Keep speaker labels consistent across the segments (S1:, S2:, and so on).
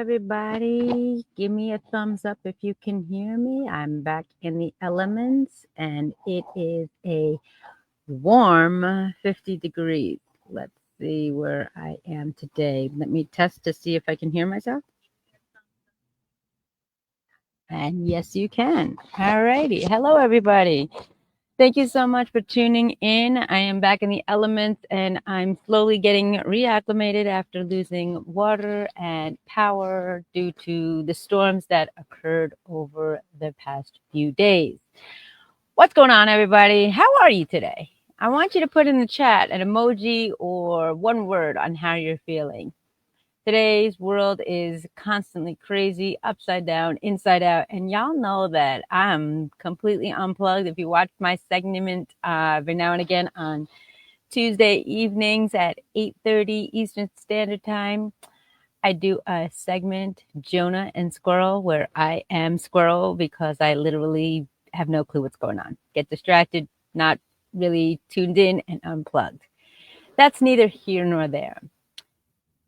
S1: everybody. Give me a thumbs up if you can hear me. I'm back in the elements, and it is a warm 50 degrees. Let's see where I am today. Let me test to see if I can hear myself. And yes, you can. All righty. Hello, everybody. Thank you so much for tuning in. I am back in the elements and I'm slowly getting reacclimated after losing water and power due to the storms that occurred over the past few days. What's going on, everybody? How are you today? I want you to put in the chat an emoji or one word on how you're feeling. Today's world is constantly crazy, upside down, inside out, and y'all know that I'm completely unplugged. If you watch my segment every now and again on Tuesday evenings at 8:30 Eastern Standard Time, I do a segment, Jonah and Squirrel, where I am Squirrel because I literally have no clue what's going on. Get distracted, not really tuned in, and unplugged. That's neither here nor there.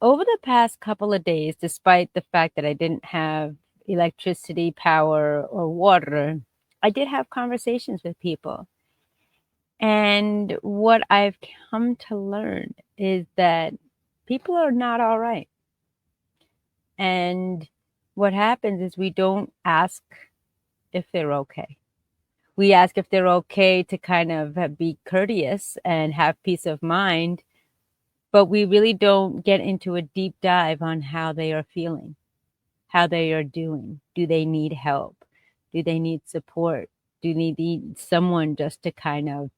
S1: Over the past couple of days, despite the fact that I didn't have electricity, power, or water, I did have conversations with people. And what I've come to learn is that people are not all right. And what happens is we don't ask if they're okay. We ask if they're okay to kind of be courteous and have peace of mind, but we really don't get into a deep dive on how they are feeling, how they are doing. Do they need help? Do they need support? Do they need someone just to kind of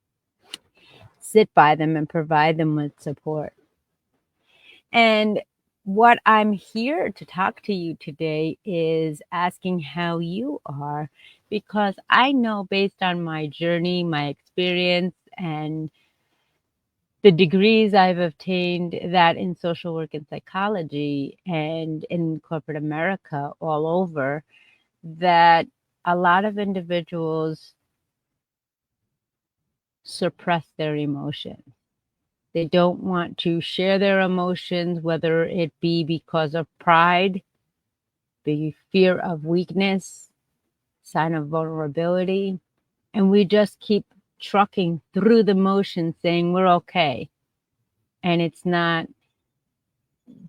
S1: sit by them and provide them with support? And what I'm here to talk to you today is asking how you are, because I know based on my journey, my experience, and the degrees I've obtained that in social work and psychology and in corporate America all over, that a lot of individuals suppress their emotions. They don't want to share their emotions, whether it be because of pride, the fear of weakness, sign of vulnerability. And we just keep trucking through the motions saying we're okay. And it's not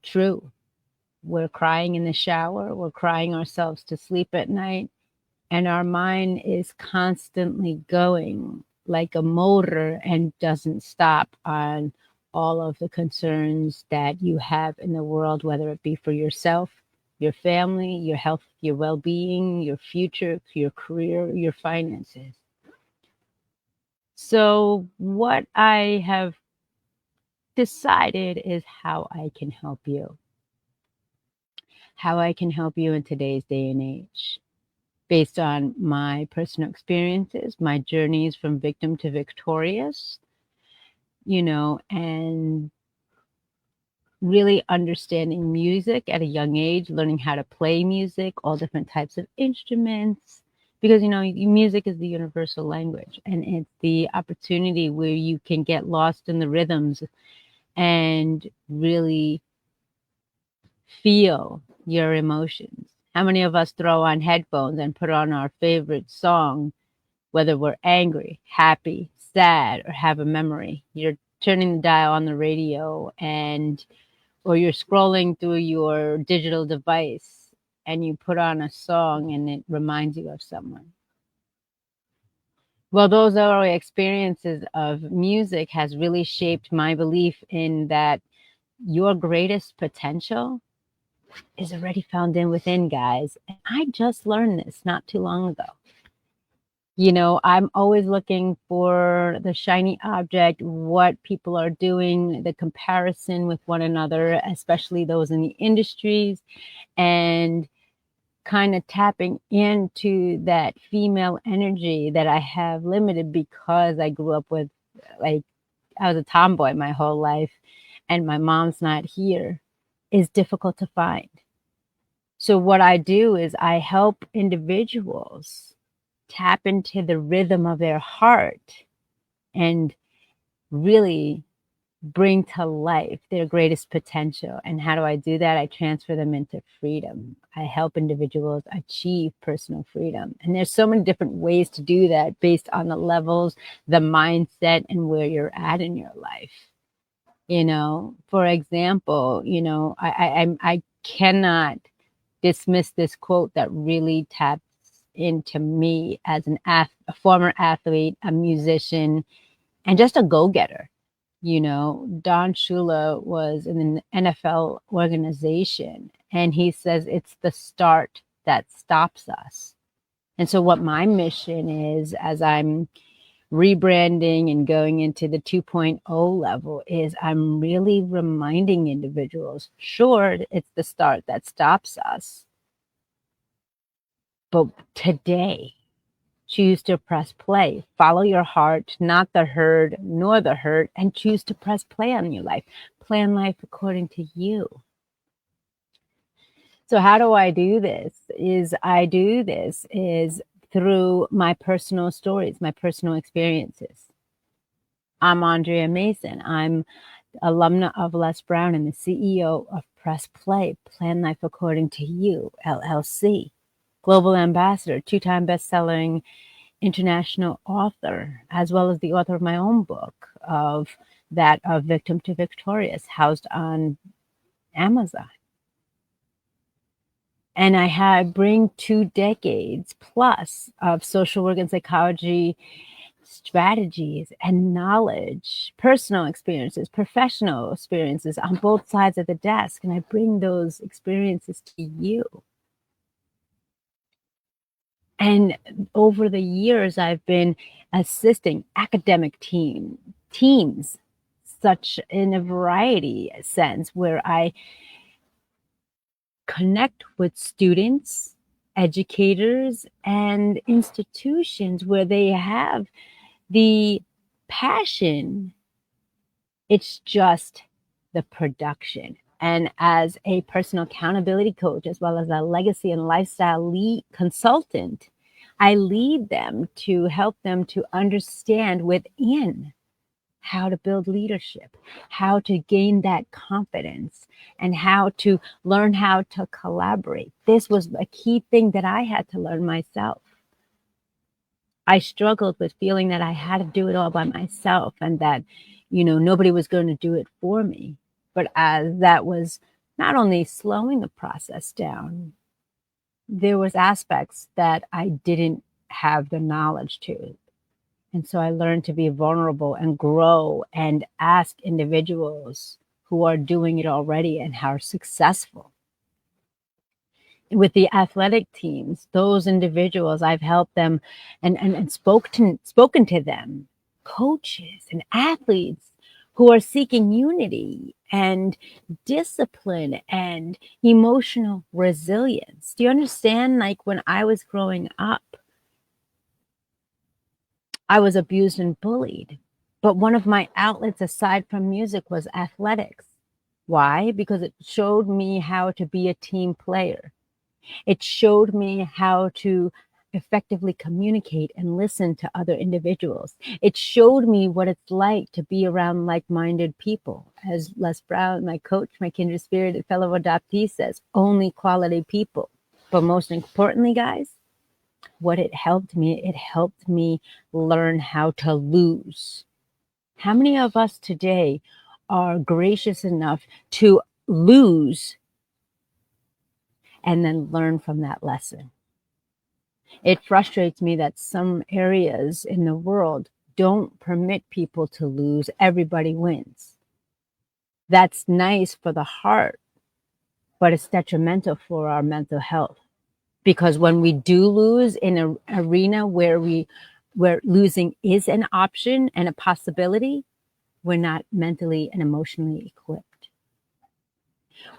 S1: true. We're crying in the shower. We're crying ourselves to sleep at night. And our mind is constantly going like a motor and doesn't stop on all of the concerns that you have in the world, whether it be for yourself, your family, your health, your well-being, your future, your career, your finances. So what I have decided is how I can help you. How I can help you in today's day and age. Based on my personal experiences, my journeys from victim to victorious, and really understanding music at a young age, learning how to play music, all different types of instruments, because, music is the universal language, and it's the opportunity where you can get lost in the rhythms and really feel your emotions. How many of us throw on headphones and put on our favorite song, whether we're angry, happy, sad, or have a memory? You're turning the dial on the radio or you're scrolling through your digital device and you put on a song and it reminds you of someone. Well, those early experiences of music has really shaped my belief in that your greatest potential is already found within, guys. And I just learned this not too long ago. I'm always looking for the shiny object, what people are doing, the comparison with one another, especially those in the industries, and kind of tapping into that female energy that I have limited because I grew up with, I was a tomboy my whole life and my mom's not here, is difficult to find. So what I do is I help individuals tap into the rhythm of their heart and really bring to life their greatest potential. And how do I do that? I transfer them into freedom. I help individuals achieve personal freedom. And there's so many different ways to do that based on the levels, the mindset, and where you're at in your life. For example, I cannot dismiss this quote that really taps into me as a former athlete, a musician, and just a go-getter. Don Shula was in an NFL organization, and he says it's the start that stops us. And so what my mission is, as I'm rebranding and going into the 2.0 level, is I'm really reminding individuals, sure, it's the start that stops us, but today, choose to press play. Follow your heart, not the herd nor the hurt, and choose to press play on your life. Plan life according to you. So how do I do this? Is through my personal stories, my personal experiences. I'm Andrea Mason. I'm alumna of Les Brown and the CEO of Press Play, Plan Life According to You, LLC. Global ambassador, 2-time best-selling international author, as well as the author of my own book of Victim to Victorious, housed on Amazon. And I bring 2 decades plus of social work and psychology strategies and knowledge, personal experiences, professional experiences on both sides of the desk. And I bring those experiences to you. And over the years, I've been assisting academic teams, such in a variety sense, where I connect with students, educators, and institutions where they have the passion. It's just the production. And as a personal accountability coach, as well as a legacy and lifestyle lead consultant, I lead them to help them to understand within how to build leadership, how to gain that confidence, and how to learn how to collaborate. This was a key thing that I had to learn myself. I struggled with feeling that I had to do it all by myself and that, nobody was going to do it for me. But as that was not only slowing the process down, there was aspects that I didn't have the knowledge to. And so I learned to be vulnerable and grow and ask individuals who are doing it already and how are successful. With the athletic teams, those individuals, I've helped them and spoken to them, coaches and athletes who are seeking unity and discipline and emotional resilience. Do you understand? Like when I was growing up, I was abused and bullied. But one of my outlets aside from music was athletics. Why? Because it showed me how to be a team player. It showed me how to effectively communicate and listen to other individuals. It showed me what it's like to be around like-minded people. As Les Brown, my coach, my kindred spirit, fellow adoptee says, only quality people. But most importantly, guys, it helped me learn how to lose. How many of us today are gracious enough to lose and then learn from that lesson? It frustrates me that some areas in the world don't permit people to lose. Everybody wins. That's nice for the heart, but it's detrimental for our mental health. Because when we do lose in an arena where losing is an option and a possibility, we're not mentally and emotionally equipped.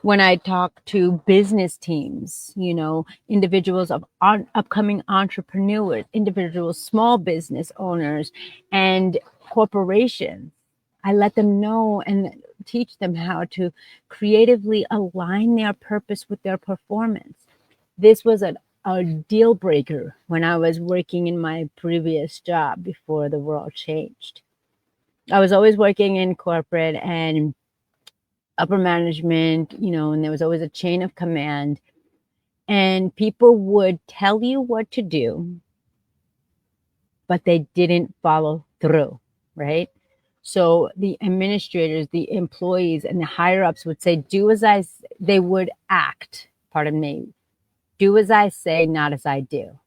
S1: When I talk to business teams, individuals of upcoming entrepreneurs, individuals, small business owners, and corporations, I let them know and teach them how to creatively align their purpose with their performance. This was a deal breaker when I was working in my previous job before the world changed. I was always working in corporate and upper management, and there was always a chain of command. And people would tell you what to do, but they didn't follow through, right? So the administrators, the employees, and the higher ups would say, they would act, pardon me, do as I say, not as I do.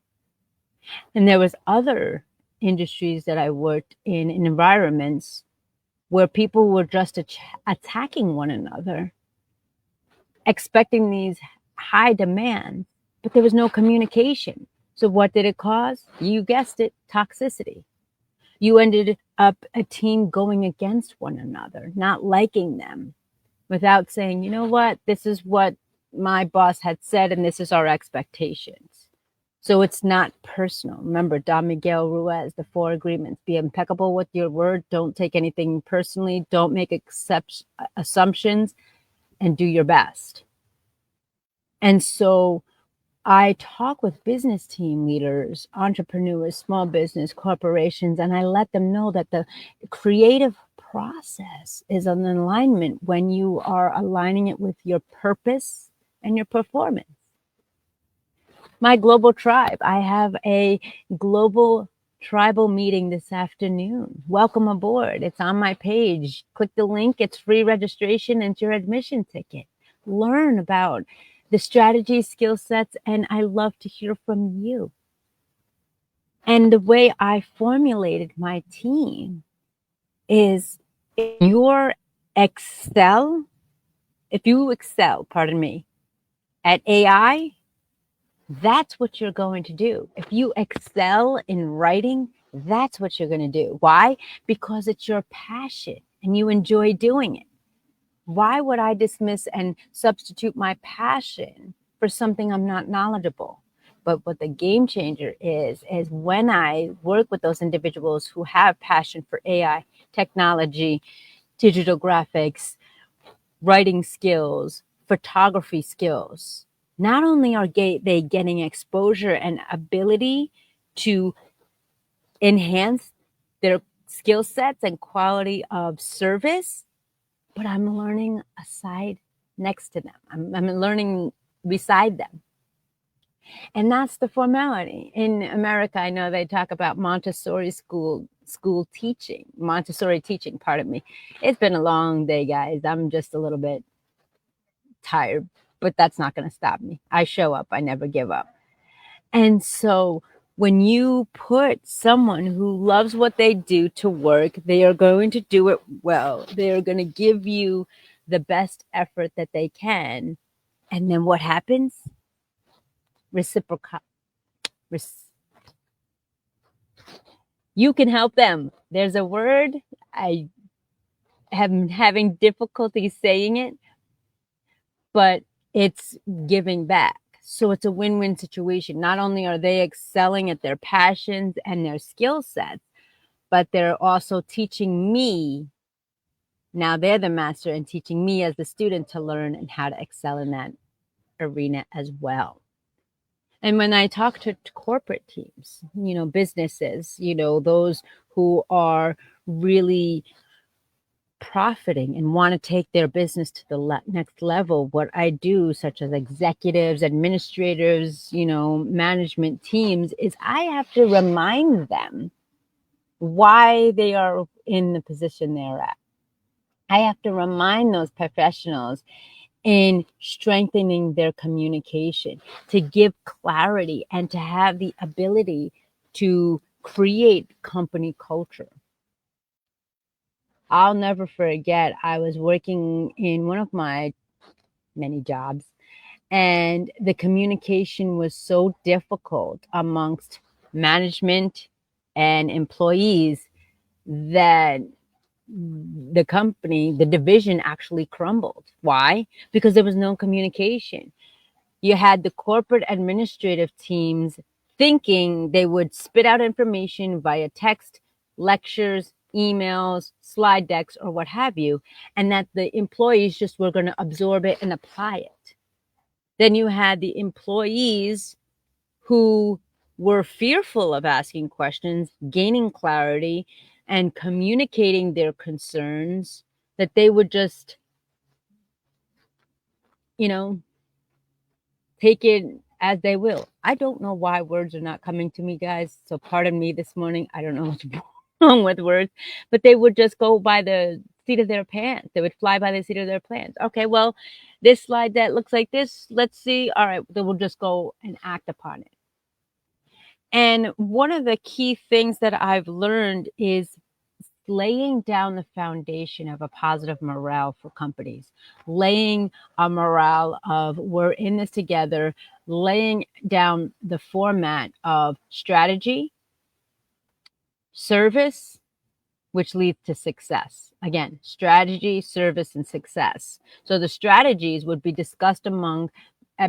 S1: And there was other industries that I worked in environments where people were just attacking one another, expecting these high demands, but there was no communication. So what did it cause? You guessed it, toxicity. You ended up a team going against one another, not liking them, without saying, you know what, this is what my boss had said, and this is our expectations. So it's not personal. Remember, Don Miguel Ruiz, the 4 agreements: be impeccable with your word, don't take anything personally, don't make assumptions, and do your best. And so I talk with business team leaders, entrepreneurs, small business, corporations, and I let them know that the creative process is an alignment when you are aligning it with your purpose and your performance. My global tribe, I have a global tribal meeting this afternoon. Welcome aboard. It's on my page. Click the link. It's free registration. It's your admission ticket. Learn about the strategy, skill sets, and I love to hear from you. And the way I formulated my team is if you excel, pardon me, at AI, that's what you're going to do. If you excel in writing, that's what you're going to do. Why? Because it's your passion and you enjoy doing it. Why would I dismiss and substitute my passion for something I'm not knowledgeable? But what the game changer is when I work with those individuals who have passion for AI, technology, digital graphics, writing skills, photography skills, not only are they getting exposure and ability to enhance their skill sets and quality of service, but I'm learning aside next to them. I'm learning beside them. And that's the formality. In America, I know they talk about Montessori teaching, pardon me. It's been a long day, guys. I'm just a little bit tired, but that's not going to stop me. I show up. I never give up. And so when you put someone who loves what they do to work, they are going to do it well. They are going to give you the best effort that they can. And then what happens? Reciprocal. You can help them. There's a word. I am having difficulty saying it, but it's giving back. So it's a win-win situation. Not only are they excelling at their passions and their skill sets, but they're also teaching me. Now they're the master and teaching me as the student to learn and how to excel in that arena as well. And when I talk to corporate teams, businesses, those who are really profiting and want to take their business to the next level, what I do, such as executives, administrators, management teams, is I have to remind them why they are in the position they're at. I have to remind those professionals in strengthening their communication, to give clarity and to have the ability to create company culture. I'll never forget, I was working in one of my many jobs, and the communication was so difficult amongst management and employees that the division actually crumbled. Why? Because there was no communication. You had the corporate administrative teams thinking they would spit out information via text, lectures, emails, slide decks, or what have you, and that the employees just were going to absorb it and apply it. Then you had the employees who were fearful of asking questions, gaining clarity. and communicating their concerns, that they would just, you know, take it as they will. I don't know why words are not coming to me, guys. So pardon me this morning. I don't know what's wrong with words, but they would just go by the seat of their pants. They would fly by the seat of their pants. Okay, well, this slide that looks like this, let's see. All right, they will just go and act upon it. And one of the key things that I've learned is laying down the foundation of a positive morale for companies, laying a morale of we're in this together, laying down the format of strategy, service, which leads to success. Again, strategy, service, and success. So the strategies would be discussed among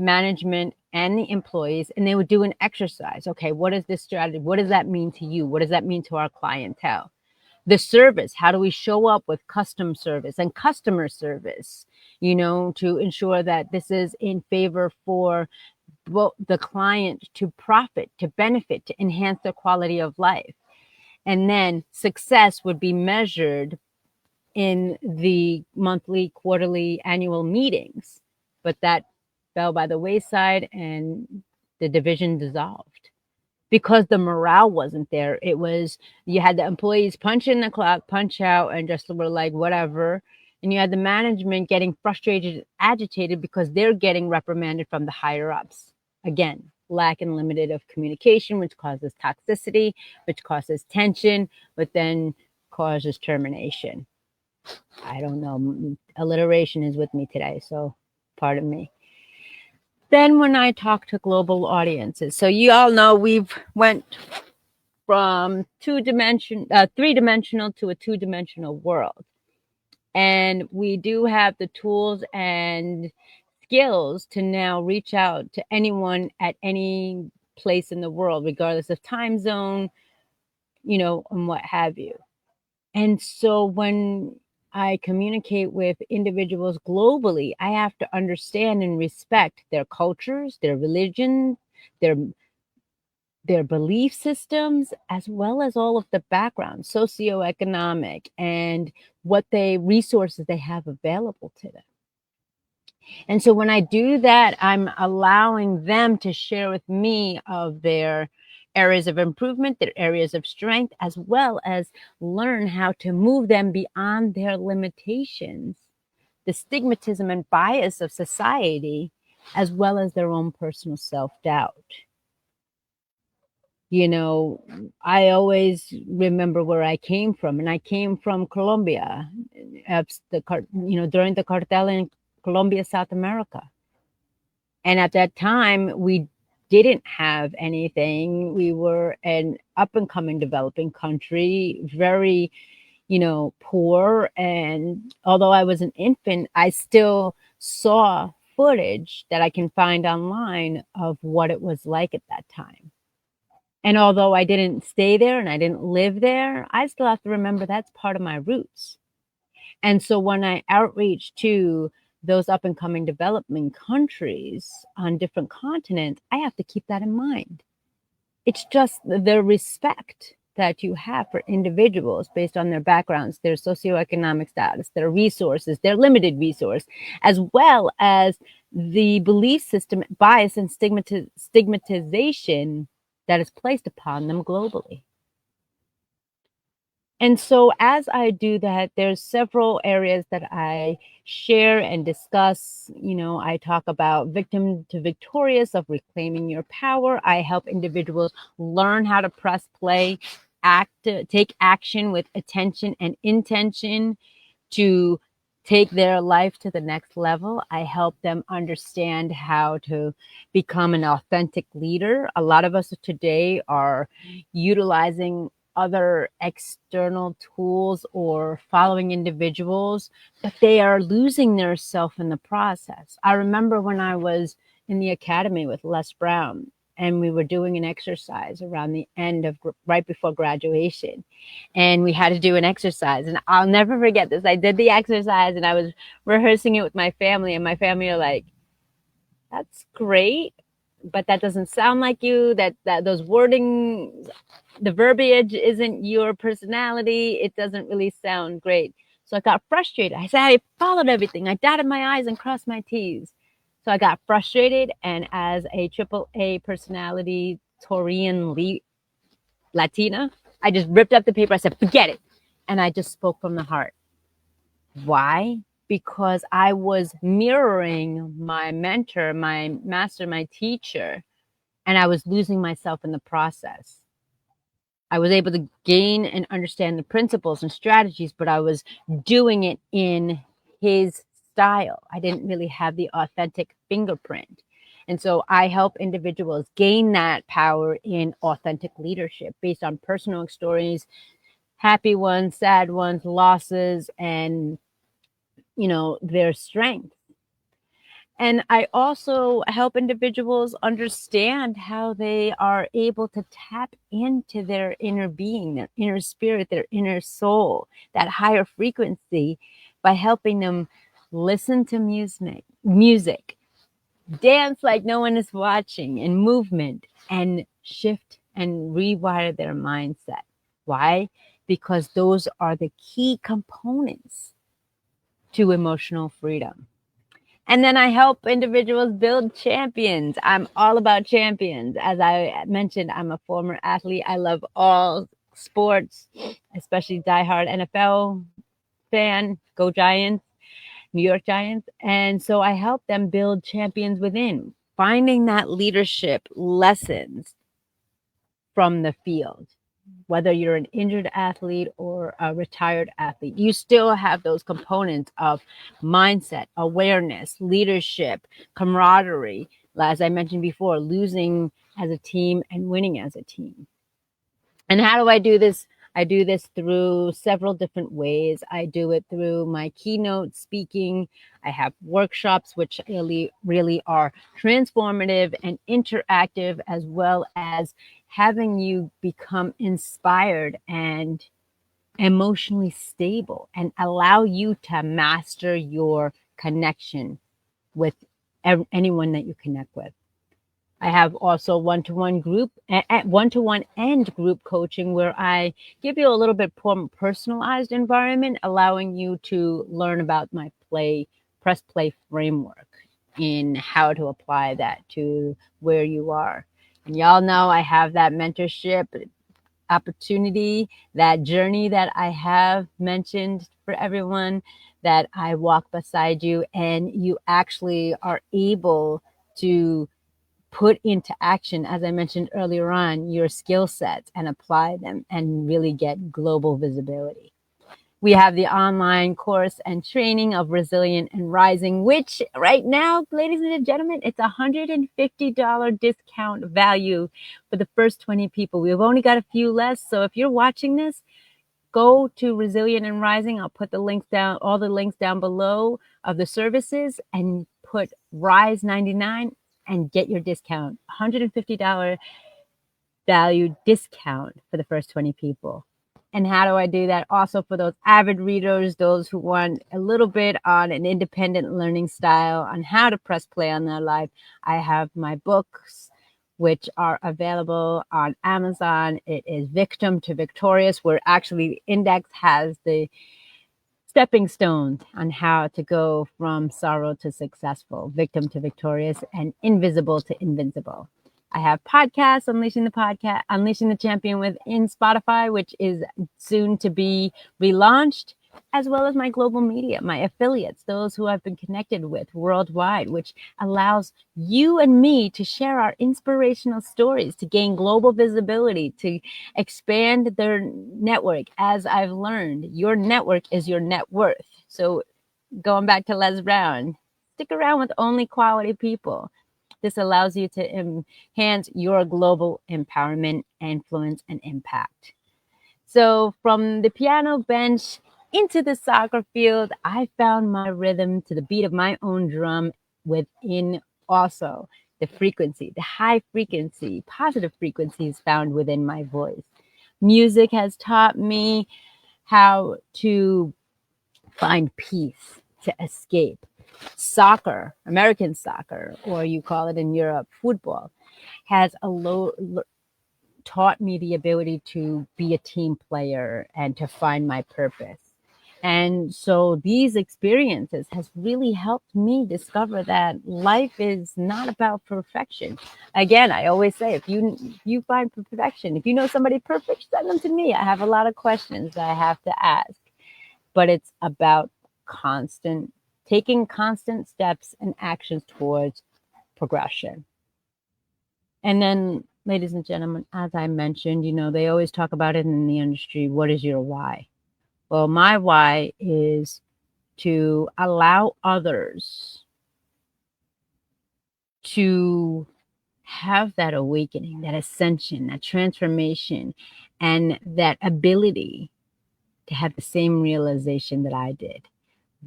S1: management and the employees, and they would do an exercise. Okay, what is this strategy? What does that mean to you? What does that mean to our clientele? The service, how do we show up with custom service and customer service, to ensure that this is in favor for the client to profit, to benefit, to enhance their quality of life. And then success would be measured in the monthly, quarterly, annual meetings. But that fell by the wayside and the division dissolved because the morale wasn't there. It was, you had the employees punch in the clock, punch out, and just were like, whatever. And you had the management getting frustrated, agitated because they're getting reprimanded from the higher ups. Again, lack and limited of communication, which causes toxicity, which causes tension, but then causes termination. I don't know. Alliteration is with me today, so pardon me. Then when I talk to global audiences, so you all know we've went from three-dimensional to a two-dimensional world. And we do have the tools and skills to now reach out to anyone at any place in the world, regardless of time zone, and what have you. And so when I communicate with individuals globally, I have to understand and respect their cultures, their religion, their belief systems, as well as all of the background, socioeconomic, and what resources they have available to them. And so when I do that, I'm allowing them to share with me of their areas of improvement, their areas of strength, as well as learn how to move them beyond their limitations, the stigmatism and bias of society, as well as their own personal self-doubt. I always remember where I came from, and I came from Colombia, during the cartel in Colombia, South America. And at that time, we didn't have anything. We were an up and coming developing country, very, poor. And although I was an infant, I still saw footage that I can find online of what it was like at that time. And although I didn't stay there and I didn't live there, I still have to remember that's part of my roots. And so when I outreach to those up and coming developing countries on different continents, I have to keep that in mind. It's just the respect that you have for individuals based on their backgrounds, their socioeconomic status, their resources, their limited resource, as well as the belief system, bias, and stigmatization that is placed upon them globally. And so as I do that, there's several areas that I share and discuss. I talk about victim to victorious of reclaiming your power. I help individuals learn how to press play, take action with attention and intention to take their life to the next level. I help them understand how to become an authentic leader. A lot of us today are utilizing other external tools or following individuals, but they are losing their self in the process. I remember when I was in the academy with Les Brown, and we were doing an exercise around the end of right before graduation, and we had to do an exercise, and I'll never forget this. I did the exercise and I was rehearsing it with my family, and my family are like, that's great, but that doesn't sound like you, that those wording, the verbiage isn't your personality, it doesn't really sound great. So I got frustrated. I said I followed everything. I dotted my I's and crossed my T's. So I got frustrated, and as a triple A personality, Taurian Latina, I just ripped up the paper. I said, forget it. And I just spoke from the heart. Why? Because I was mirroring my mentor, my master, my teacher, and I was losing myself in the process. I was able to gain and understand the principles and strategies, but I was doing it in his style. I didn't really have the authentic fingerprint. And so I help individuals gain that power in authentic leadership based on personal stories, happy ones, sad ones, losses, and their strength. And I also help individuals understand how they are able to tap into their inner being, their inner spirit, their inner soul, that higher frequency, by helping them listen to music, dance like no one is watching, and movement, and shift and rewire their mindset. Why? Because those are the key components to emotional freedom. And then I help individuals build champions. I'm all about champions. As I mentioned, I'm a former athlete. I love all sports, especially diehard NFL fan. Go Giants, New York Giants. And so I help them build champions within, finding that leadership lessons from the field. Whether you're an injured athlete or a retired athlete, you still have those components of mindset, awareness, leadership, camaraderie. As I mentioned before, losing as a team and winning as a team. And how do I do this? I do this through several different ways. I do it through my keynote speaking. I have workshops, which really are transformative and interactive, as well as having you become inspired and emotionally stable and allow you to master your connection with anyone that you connect with. I have also one-to-one and group coaching, where I give you a little bit more personalized environment, allowing you to learn about my press play framework in how to apply that to where you are. And y'all know I have that mentorship opportunity, that journey that I have mentioned for everyone, that I walk beside you, and you actually are able to put into action, as I mentioned earlier on, your skill sets and apply them and really get global visibility. We have the online course and training of Resilient and Rising, which right now, ladies and gentlemen, it's $150 discount value for the first 20 people. We've only got a few less. So if you're watching this, go to Resilient and Rising. I'll put the links down, all the links down below of the services, and put Rise 99 and get your discount. $150 value discount for the first 20 people. And how do I do that? Also, for those avid readers, those who want a little bit on an independent learning style on how to press play on their life, I have my books, which are available on Amazon. It is Victim to Victorious, where actually the index has the stepping stones on how to go from sorrow to successful, victim to victorious, and invisible to invincible. I have podcasts, Unleashing the Champion within Spotify, which is soon to be relaunched, as well as my global media, my affiliates, those who I've been connected with worldwide, which allows you and me to share our inspirational stories, to gain global visibility, to expand their network. As I've learned, your network is your net worth. So going back to Les Brown, stick around with only quality people. This allows you to enhance your global empowerment, influence, and impact. So from the piano bench into the soccer field, I found my rhythm to the beat of my own drum within also the frequency, the high frequency, positive frequencies found within my voice. Music has taught me how to find peace, to escape. Soccer, American soccer, or you call it in Europe football, has taught me the ability to be a team player and to find my purpose. And so these experiences has really helped me discover that life is not about perfection. Again, I always say, if you find perfection, if you know somebody perfect, send them to me. I have a lot of questions that I have to ask, but it's about taking constant steps and actions towards progression. And then, ladies and gentlemen, as I mentioned, they always talk about it in the industry. What is your why? Well, my why is to allow others to have that awakening, that ascension, that transformation, and that ability to have the same realization that I did.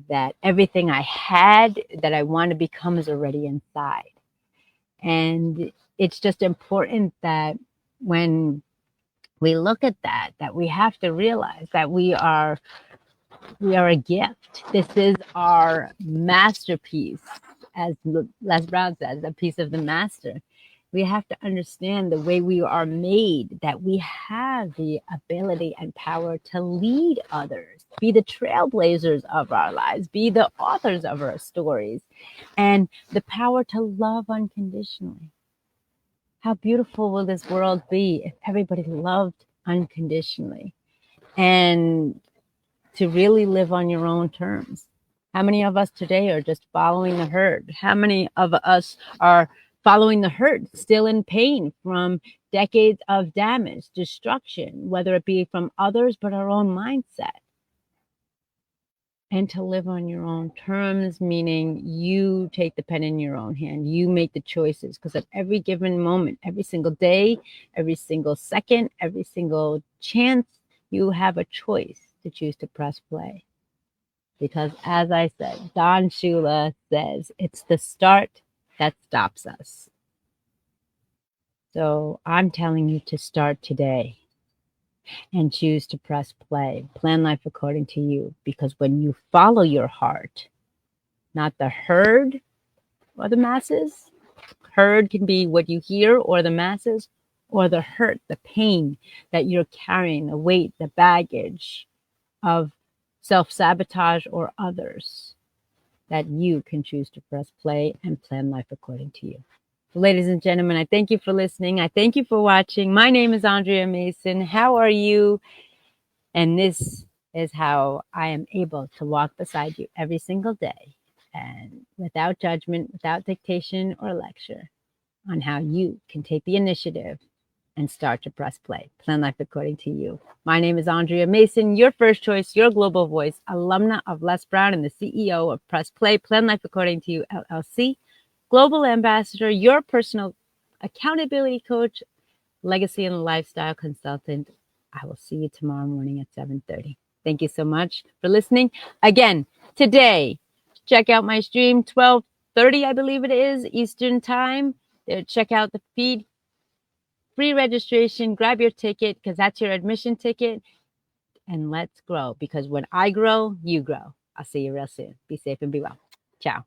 S1: That everything I had that I want to become is already inside. And it's just important that when we look at that we have to realize that we are a gift. This is our masterpiece, as Les Brown says, a piece of the master. We have to understand the way we are made, that we have the ability and power to lead others, be the trailblazers of our lives, be the authors of our stories, and the power to love unconditionally. How beautiful will this world be if everybody loved unconditionally and to really live on your own terms? How many of us today are just following the herd? How many of us are following the herd, still in pain from decades of damage, destruction, whether it be from others, but our own mindset? And to live on your own terms, meaning you take the pen in your own hand, you make the choices, because at every given moment, every single day, every single second, every single chance, you have a choice to choose to press play. Because as I said, Don Shula says, it's the start that stops us. So I'm telling you to start today and choose to press play. Plan life according to you. Because when you follow your heart, not the herd or the masses, herd can be what you hear, or the masses, or the hurt, the pain that you're carrying, the weight, the baggage of self-sabotage or others, that you can choose to press play and plan life according to you. So, ladies and gentlemen, I thank you for listening. I thank you for watching. My name is Andrea Mason. How are you? And this is how I am able to walk beside you every single day, and without judgment, without dictation or lecture, on how you can take the initiative and start to press play. Plan life according to you. My name is Andrea Mason, your first choice, your global voice, alumna of Les Brown and the CEO of Press Play, Plan Life According to You, LLC, global ambassador, your personal accountability coach, legacy and lifestyle consultant. I will see you tomorrow morning at 7:30. Thank you so much for listening. Again, today, check out my stream, 12:30, I believe it is, Eastern Time. Check out the feed. Free registration, grab your ticket, because that's your admission ticket, and let's grow, because when I grow, you grow. I'll see you real soon. Be safe and be well. Ciao.